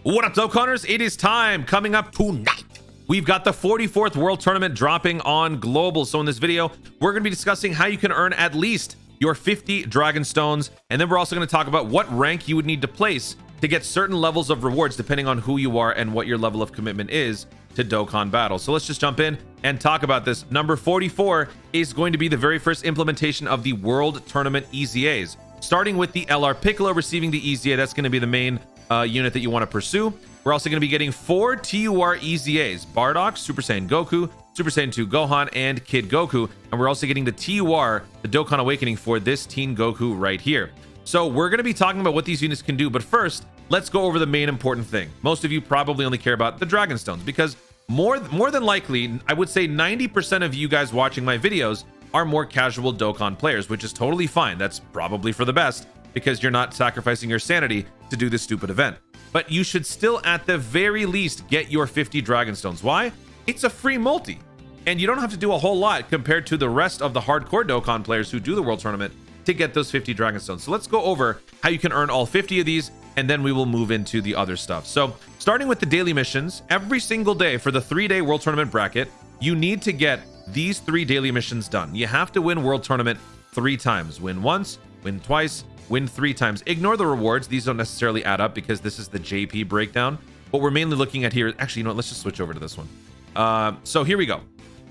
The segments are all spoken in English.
What up, Dokkanners? It is time. Coming up tonight, we've got the 44th World Tournament dropping on Global. So in this video, we're going to be discussing how you can earn at least your 50 Dragon Stones. And then we're also going to talk about what rank you would need to place to get certain levels of rewards depending on who you are and what your level of commitment is to Dokkan Battle. So let's just jump in and talk about this. Number 44 is going to be the very first implementation of the World Tournament EZAs. Starting with the LR Piccolo receiving the EZA, that's going to be the main unit that you want to pursue. We're also going to be getting 4 TUR EZAs: Bardock, Super Saiyan Goku, Super Saiyan 2 Gohan, and Kid Goku. And we're also getting the TUR, the Dokkan Awakening, for this Teen Goku right here. So we're going to be talking about what these units can do, but first, let's go over the main important thing. Most of you probably only care about the Dragon Stones because more than likely, I would say 90% of you guys watching my videos are more casual Dokkan players, which is totally fine. That's probably for the best because you're not sacrificing your sanity to do this stupid event. But you should still, at the very least, get your 50 Dragon Stones. Why? It's a free multi, and you don't have to do a whole lot compared to the rest of the hardcore Dokkan players who do the World Tournament to get those 50 Dragon Stones. So let's go over how you can earn all 50 of these, and then we will move into the other stuff. So starting with the daily missions, every single day for the 3-day World Tournament bracket, you need to get these 3 daily missions done. You have to win World Tournament 3 times. Win once, win twice, win 3 times. Ignore the rewards. These don't necessarily add up because this is the JP breakdown. What we're mainly looking at here, actually, you know what, let's just switch over to this one. So here we go.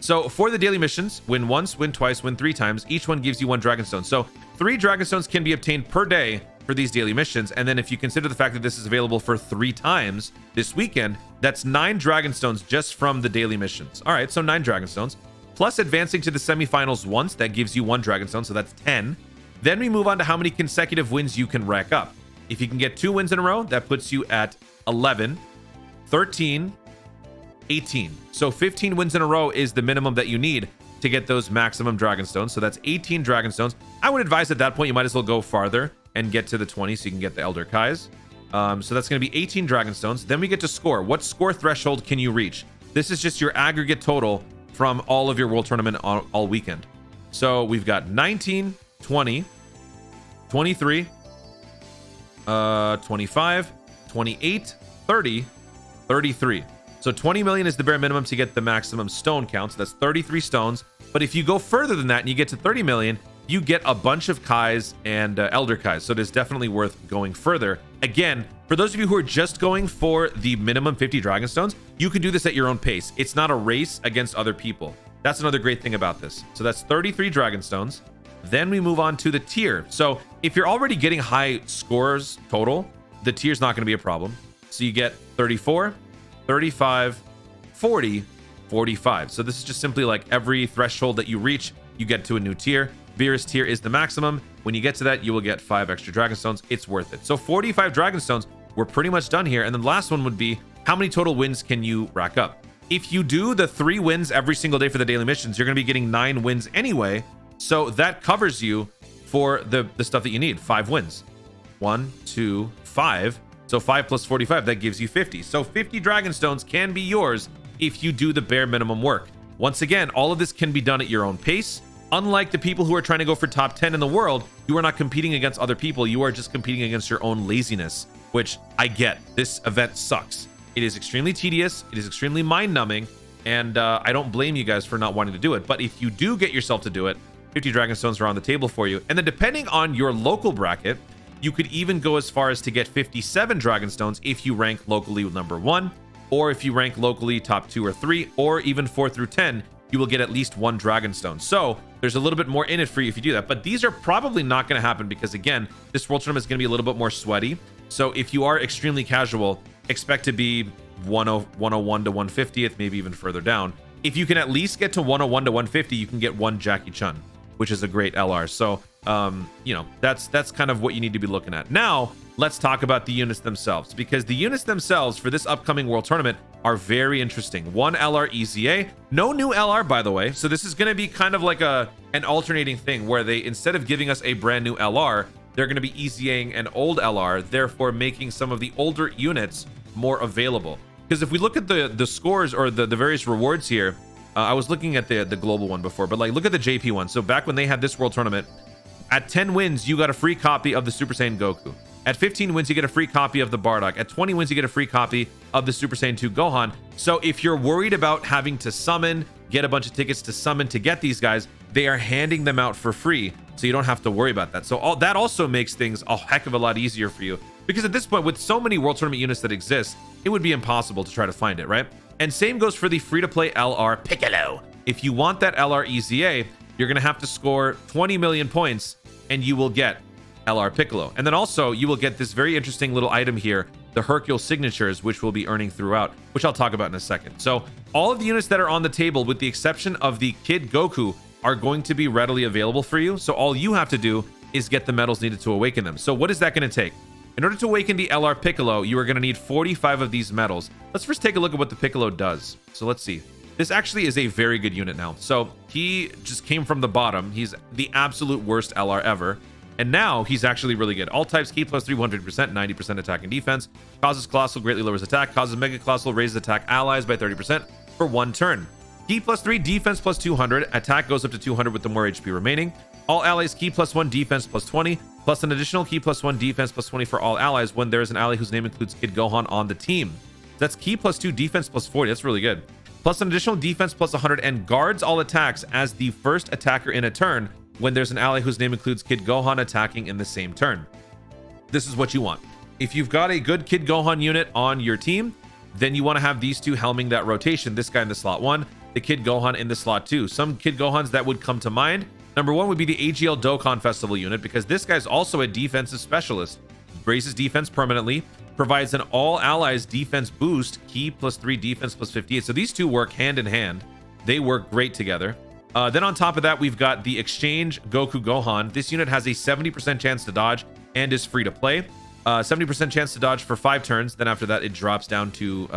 So for the daily missions, win once, win twice, win 3 times. Each one gives you 1 Dragon Stone. So 3 Dragon Stones can be obtained per day for these daily missions. And then if you consider the fact that this is available for 3 times this weekend, that's 9 Dragon Stones just from the daily missions. All right, so 9 Dragon Stones. Plus advancing to the semifinals once, that gives you 1 Dragon Stone, so that's 10. Then we move on to how many consecutive wins you can rack up. If you can get 2 wins in a row, that puts you at 11, 13, 18. So 15 wins in a row is the minimum that you need to get those maximum Dragon Stones. So that's 18 Dragon Stones. I would advise at that point, you might as well go farther and get to the 20 so you can get the Elder Kais. So that's going to be 18 Dragon Stones. Then we get to score. What score threshold can you reach? This is just your aggregate total from all of your World Tournament all weekend. So we've got 19, 20, 23, 25, 28, 30, 33. So 20 million is the bare minimum to get the maximum stone count. So that's 33 stones. But if you go further than that and you get to 30 million, you get a bunch of Kais and Elder Kais. So it is definitely worth going further. Again, for those of you who are just going for the minimum 50 Dragon Stones, you can do this at your own pace. It's not a race against other people. That's another great thing about this. So that's 33 Dragon Stones. Then we move on to the tier. So if you're already getting high scores total, the tier is not going to be a problem. So you get 34, 35, 40, 45. So this is just simply like every threshold that you reach, you get to a new tier. Beerus tier is the maximum. When you get to that, you will get 5 extra Dragon Stones. It's worth it. So 45 Dragon Stones, we're pretty much done here. And then the last one would be, how many total wins can you rack up? If you do the 3 wins every single day for the daily missions, you're going to be getting 9 wins anyway. So that covers you for the stuff that you need. 5 wins. 1, 2, 5. So 5 plus 45, that gives you 50. So 50 Dragon Stones can be yours if you do the bare minimum work. Once again, all of this can be done at your own pace. Unlike the people who are trying to go for top 10 in the world, you are not competing against other people. You are just competing against your own laziness, which I get. This event sucks. It is extremely tedious. It is extremely mind-numbing. And I don't blame you guys for not wanting to do it. But if you do get yourself to do it, 50 Dragon Stones are on the table for you. And then depending on your local bracket, you could even go as far as to get 57 Dragon Stones if you rank locally number 1, or if you rank locally top 2 or 3, or even 4 through 10, you will get at least 1 Dragon Stone. So there's a little bit more in it for you if you do that. But these are probably not going to happen because, again, this World Tournament is going to be a little bit more sweaty. So if you are extremely casual, expect to be 101 to 150th, maybe even further down. If you can at least get to 101 to 150, you can get 1 Jackie Chun, which is a great LR. So, you know, that's kind of what you need to be looking at. Now, let's talk about the units themselves, because the units themselves for this upcoming World Tournament are very interesting. 1 LR EZA, no new LR, by the way. So this is going to be kind of like an alternating thing where they, instead of giving us a brand new LR, they're going to be EZAing an old LR, therefore making some of the older units more available. Because if we look at the scores or the various rewards here, I was looking at the global one before, but like look at the JP one. So back when they had this World Tournament, at 10 wins, you got a free copy of the Super Saiyan Goku. At 15 wins, you get a free copy of the Bardock. At 20 wins, you get a free copy of the Super Saiyan 2 Gohan. So if you're worried about having to summon, get a bunch of tickets to summon to get these guys, they are handing them out for free, so you don't have to worry about that. So that also makes things a heck of a lot easier for you, because at this point, with so many World Tournament units that exist, it would be impossible to try to find it, right? And same goes for the free-to-play LR Piccolo. If you want that LR EZA, you're going to have to score 20 million points, and you will get LR Piccolo. And then also, you will get this very interesting little item here, the Hercule signatures, which we'll be earning throughout, which I'll talk about in a second. So all of the units that are on the table, with the exception of the Kid Goku, are going to be readily available for you. So all you have to do is get the medals needed to awaken them. So what is that going to take? In order to awaken the LR Piccolo, you are going to need 45 of these medals. Let's first take a look at what the Piccolo does. So let's see. This actually is a very good unit now. So he just came from the bottom. He's the absolute worst LR ever. And now he's actually really good. All types, key plus 300%, 90% attack and defense. Causes Colossal, greatly lowers attack. Causes Mega Colossal, raises attack allies by 30% for 1 turn. Key plus 3, defense plus 200. Attack goes up to 200 with the more HP remaining. All allies, key plus 1, defense plus 20. Plus an additional key plus 1, defense plus 20 for all allies when there is an ally whose name includes Kid Gohan on the team. That's key plus 2, defense plus 40. That's really good. Plus an additional defense plus 100, and guards all attacks as the first attacker in a turn when there's an ally whose name includes Kid Gohan attacking in the same turn. This is what you want. If you've got a good Kid Gohan unit on your team, then you want to have these two helming that rotation. This guy in the slot 1, the Kid Gohan in the slot 2. Some Kid Gohans that would come to mind. Number 1 would be the AGL Dokkan Festival unit, because this guy's also a defensive specialist. Raises defense permanently, provides an all allies defense boost, key plus 3, defense plus 58. So these two work hand in hand. They work great together. Then on top of that, we've got the Exchange Goku Gohan. This unit has a 70% chance to dodge and is free to play. 70% chance to dodge for 5 turns. Then after that, it drops down to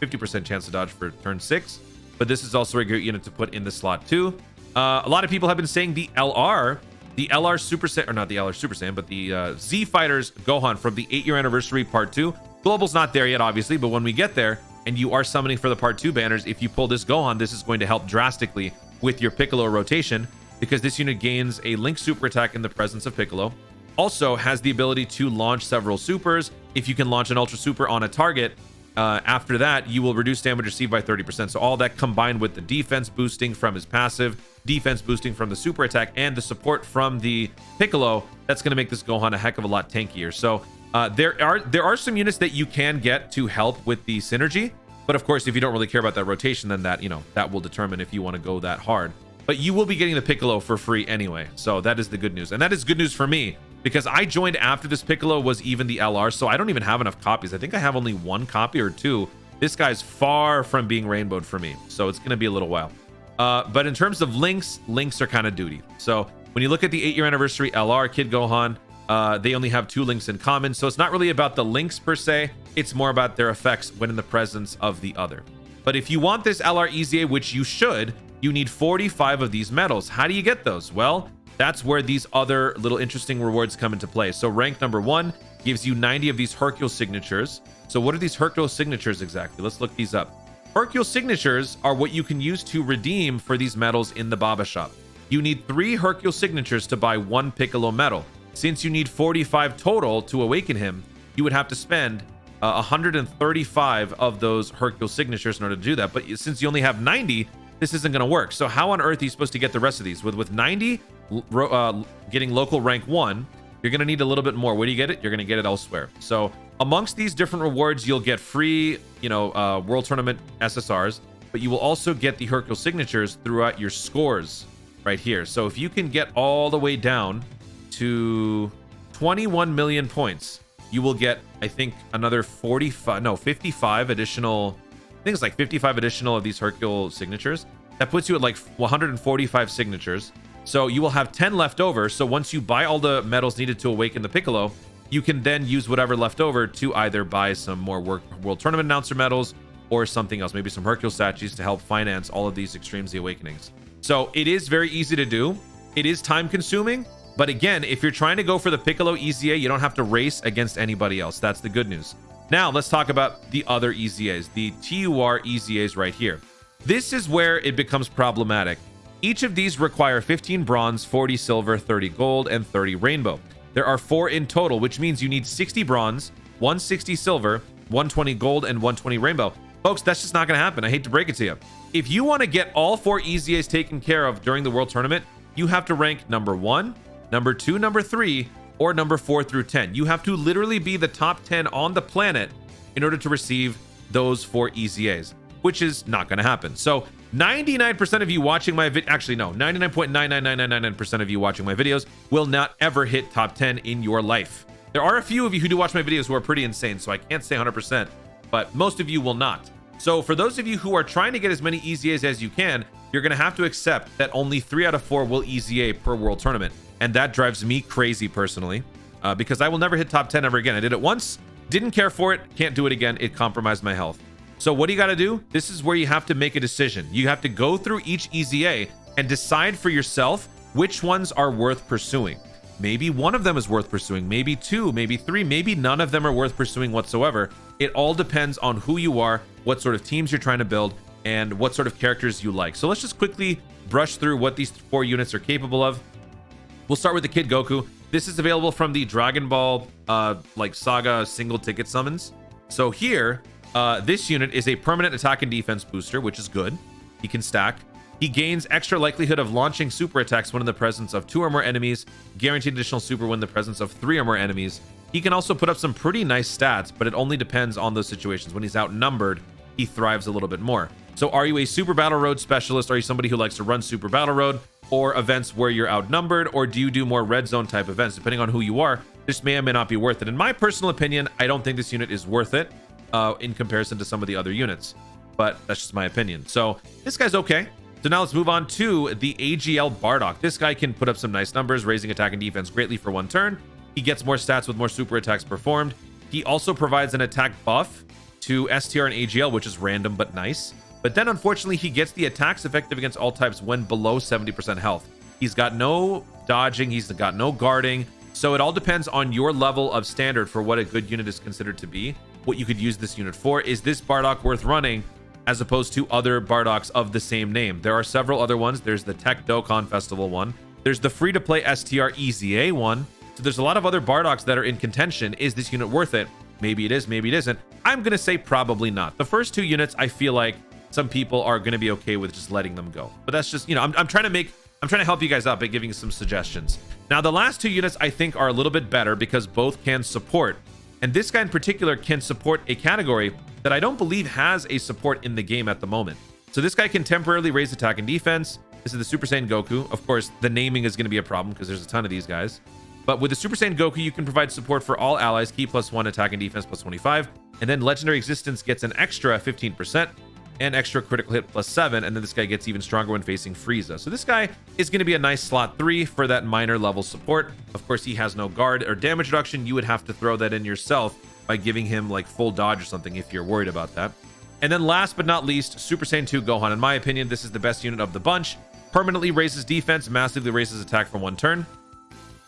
50% chance to dodge for turn 6. But this is also a great unit to put in the slot 2. A lot of people have been saying the LR Super Saiyan, or not the LR Super Saiyan, but the Z Fighters Gohan from the 8-year anniversary part 2. Global's not there yet, obviously, but when we get there and you are summoning for the part 2 banners, if you pull this Gohan, this is going to help drastically with your Piccolo rotation, because this unit gains a Link super attack in the presence of Piccolo. Also has the ability to launch several supers. If you can launch an Ultra Super on a target, after that, you will reduce damage received by 30%. So all that combined with the defense boosting from his passive, defense boosting from the super attack, and the support from the Piccolo, that's going to make this Gohan a heck of a lot tankier. So there are some units that you can get to help with the synergy. But of course, if you don't really care about that rotation, then that will determine if you want to go that hard. But you will be getting the Piccolo for free anyway. So that is the good news. And that is good news for me, because I joined after this Piccolo was even the LR. So I don't even have enough copies. I think I have only 1 copy or 2. This guy's far from being rainbowed for me. So it's going to be a little while. But in terms of links are kind of duty. So when you look at the 8-year anniversary LR Kid Gohan, they only have 2 links in common. So it's not really about the links per se. It's more about their effects when in the presence of the other. But if you want this LR EZA, which you should, you need 45 of these medals. How do you get those? Well, that's where these other little interesting rewards come into play. So rank number 1 gives you 90 of these Hercule signatures. So what are these Hercule signatures exactly? Let's look these up. Hercule signatures are what you can use to redeem for these medals in the Baba shop. You need 3 Hercule signatures to buy 1 Piccolo medal. Since you need 45 total to awaken him, you would have to spend 135 of those Hercule signatures in order to do that. But since you only have 90, this isn't going to work. So how on earth are you supposed to get the rest of these? With 90 getting local rank 1, you're going to need a little bit more. Where do you get it? You're going to get it elsewhere. So amongst these different rewards, you'll get free, World Tournament SSRs, but you will also get the Hercule signatures throughout your scores right here. So if you can get all the way down to 21 million points, you will get, I think, another 55 additional, I think it's like 55 additional of these Hercule signatures. That puts you at like 145 signatures. So you will have 10 left over. So once you buy all the medals needed to awaken the Piccolo, you can then use whatever left over to either buy some more World Tournament Announcer medals or something else, maybe some Hercule statues to help finance all of these Extreme Z Awakenings. So it is very easy to do. It is time consuming. But again, if you're trying to go for the Piccolo EZA, you don't have to race against anybody else. That's the good news. Now, let's talk about the other EZAs, the TUR EZAs right here. This is where it becomes problematic. Each of these require 15 bronze, 40 silver, 30 gold, and 30 rainbow. There are 4 in total, which means you need 60 bronze, 160 silver, 120 gold, and 120 rainbow. Folks, that's just not going to happen. I hate to break it to you. If you want to get all 4 EZAs taken care of during the World Tournament, you have to rank number 1, number 2, number 3, or number 4 through 10. You have to literally be the top 10 on the planet in order to receive those 4 EZAs, which is not going to happen. So 99% of you watching my video, actually no, 99.99999% of you watching my videos will not ever hit top 10 in your life. There are a few of you who do watch my videos who are pretty insane, so I can't say 100%, but most of you will not. So for those of you who are trying to get as many EZAs as you can, you're going to have to accept that only 3 out of 4 will EZA per World Tournament. And that drives me crazy personally, because I will never hit top 10 ever again. I did it once, didn't care for it, can't do it again. It compromised my health. So what do you got to do? This is where you have to make a decision. You have to go through each EZA and decide for yourself which ones are worth pursuing. Maybe one of them is worth pursuing, maybe 2, maybe 3, maybe none of them are worth pursuing whatsoever. It all depends on who you are, what sort of teams you're trying to build, and what sort of characters you like. So let's just quickly brush through what these 4 units are capable of. We'll start with the Kid Goku. This is available from the Dragon Ball like Saga single ticket summons. So here, this unit is a permanent attack and defense booster, which is good. He can stack. He gains extra likelihood of launching super attacks when in the presence of 2 or more enemies, guaranteed additional super when in the presence of 3 or more enemies. He can also put up some pretty nice stats, but it only depends on those situations. When he's outnumbered, he thrives a little bit more. So are you a Super Battle Road specialist? Are you somebody who likes to run Super Battle Road or events where you're outnumbered? Or do you do more red zone type events? Depending on who you are, this may or may not be worth it. In my personal opinion, I don't think this unit is worth it in comparison to some of the other units, but that's just my opinion. So this guy's okay. So now let's move on to the AGL Bardock. This guy can put up some nice numbers, raising attack and defense greatly for 1 turn. He gets more stats with more super attacks performed. He also provides an attack buff to STR and AGL, which is random but nice. But then unfortunately, he gets the attacks effective against all types when below 70% health. He's got no dodging, he's got no guarding. So it all depends on your level of standard for what a good unit is considered to be, what you could use this unit for. Is this Bardock worth running as opposed to other Bardocks of the same name? There are several other ones. There's the Tech Dokkan Festival one. There's the free-to-play STR EZA one. So there's a lot of other Bardocks that are in contention. Is this unit worth it? Maybe it is, maybe it isn't. I'm going to say probably not. The first 2 units, I feel like some people are going to be okay with just letting them go. But that's just, you know, I'm trying to help you guys out by giving you some suggestions. Now, the last 2 units I think are a little bit better because both can support. And this guy in particular can support a category that I don't believe has a support in the game at the moment. So this guy can temporarily raise attack and defense. This is the Super Saiyan Goku. Of course, the naming is going to be a problem because there's a ton of these guys. But with the Super Saiyan Goku, you can provide support for all allies, key +1, attack and defense +25. And then Legendary Existence gets an extra 15% and extra critical hit +7. And then this guy gets even stronger when facing Frieza. So this guy is going to be a nice slot 3 for that minor level support. Of course, he has no guard or damage reduction. You would have to throw that in yourself by giving him like full dodge or something if you're worried about that. And then last but not least, Super Saiyan 2 Gohan. In my opinion, this is the best unit of the bunch. Permanently raises defense, massively raises attack for 1 turn.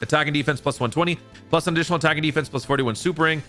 Attack and defense +120, plus an additional attack and defense +41 supering.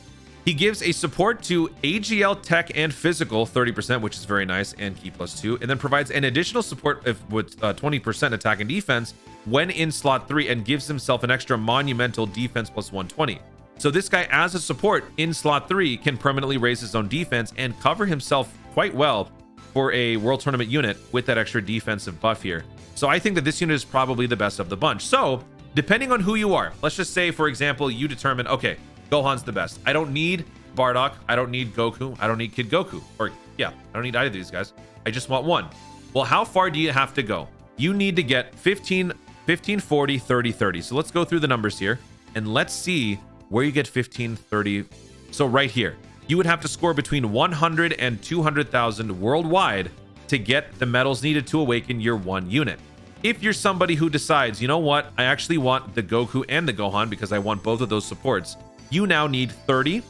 He gives a support to AGL, Tech, and Physical, 30%, which is very nice, and key +2, and then provides an additional support with 20% attack and defense when in slot 3, and gives himself an extra monumental defense +120. So this guy, as a support in slot 3, can permanently raise his own defense and cover himself quite well for a World Tournament unit with that extra defensive buff here. So I think that this unit is probably the best of the bunch. So depending on who you are, let's just say, for example, you determine, okay, Gohan's the best. I don't need Bardock. I don't need Goku. I don't need Kid Goku. Or, yeah, I don't need either of these guys. I just want one. Well, how far do you have to go? You need to get 15, 40, 30, 30. So let's go through the numbers here, and let's see where you get 15, 30. So right here, you would have to score between 100 and 200,000 worldwide to get the medals needed to awaken your 1 unit. If you're somebody who decides, you know what, I actually want the Goku and the Gohan because I want both of those supports, you now need 30,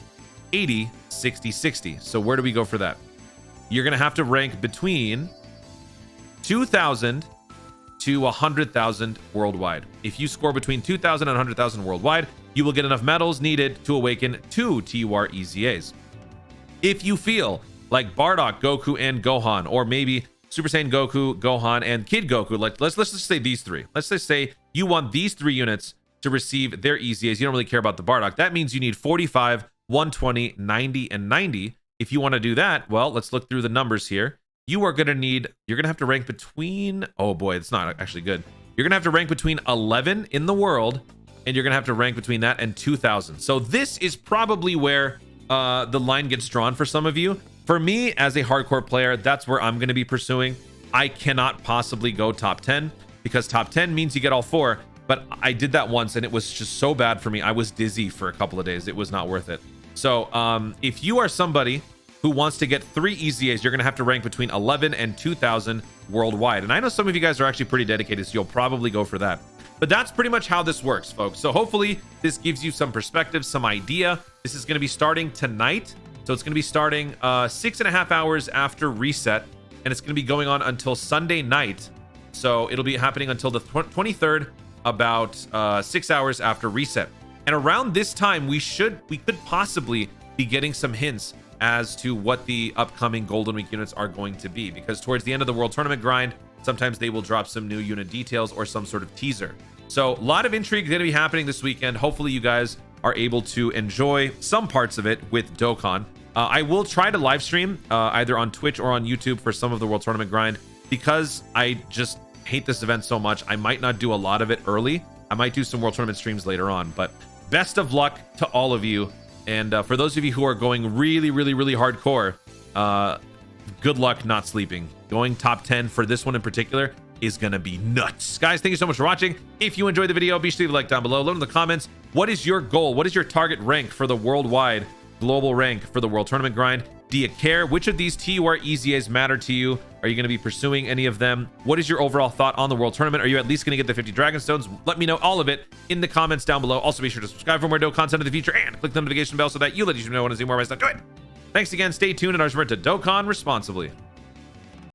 80, 60, 60. So where do we go for that? You're going to have to rank between 2,000 to 100,000 worldwide. If you score between 2,000 and 100,000 worldwide, you will get enough medals needed to awaken 2 TUR EZAs. If you feel like Bardock, Goku, and Gohan, or maybe Super Saiyan Goku, Gohan, and Kid Goku, let's just say these 3. Let's just say you want these 3 units to receive their EZAs. You don't really care about the Bardock. That means you need 45, 120, 90, and 90. If you want to do that, well, let's look through the numbers here. You're going to have to rank between, oh boy, it's not actually good. You're going to have to rank between 11 in the world, and you're going to have to rank between that and 2,000. So this is probably where the line gets drawn for some of you. For me, as a hardcore player, that's where I'm going to be pursuing. I cannot possibly go top 10 because top 10 means you get all 4. But I did that once, and it was just so bad for me. I was dizzy for a couple of days. It was not worth it. So if you are somebody who wants to get 3 EZAs, you're going to have to rank between 11 and 2,000 worldwide. And I know some of you guys are actually pretty dedicated, so you'll probably go for that. But that's pretty much how this works, folks. So hopefully this gives you some perspective, some idea. This is going to be starting tonight. So it's going to be starting 6.5 hours after reset, and it's going to be going on until Sunday night. So it'll be happening until the 23rd, about 6 hours after reset. And around this time, we could possibly be getting some hints as to what the upcoming Golden Week units are going to be, because towards the end of the World Tournament grind, sometimes they will drop some new unit details or some sort of teaser. So a lot of intrigue going to be happening this weekend. Hopefully you guys are able to enjoy some parts of it with Dokkan. I will try to live stream either on Twitch or on YouTube for some of the World Tournament grind, because I just hate this event so much. I might not do a lot of it early. I might do some World Tournament streams later on, but best of luck to all of you. And for those of you who are going really, really, really hardcore, good luck not sleeping. Going top 10 for this one in particular is going to be nuts. Guys, thank you so much for watching. If you enjoyed the video, be sure to leave a like down below. Let me know in the comments, what is your goal? What is your target rank for the worldwide global rank for the World Tournament grind? Do you care? Which of these TUR EZAs matter to you? Are you going to be pursuing any of them? What is your overall thought on the World Tournament? Are you at least going to get the 50 Dragon Stones? Let me know all of it in the comments down below. Also, be sure to subscribe for more dope content in the future and click the notification bell so that you let you know when I see more of my stuff. Thanks again. Stay tuned, and remember to Dokkan responsibly.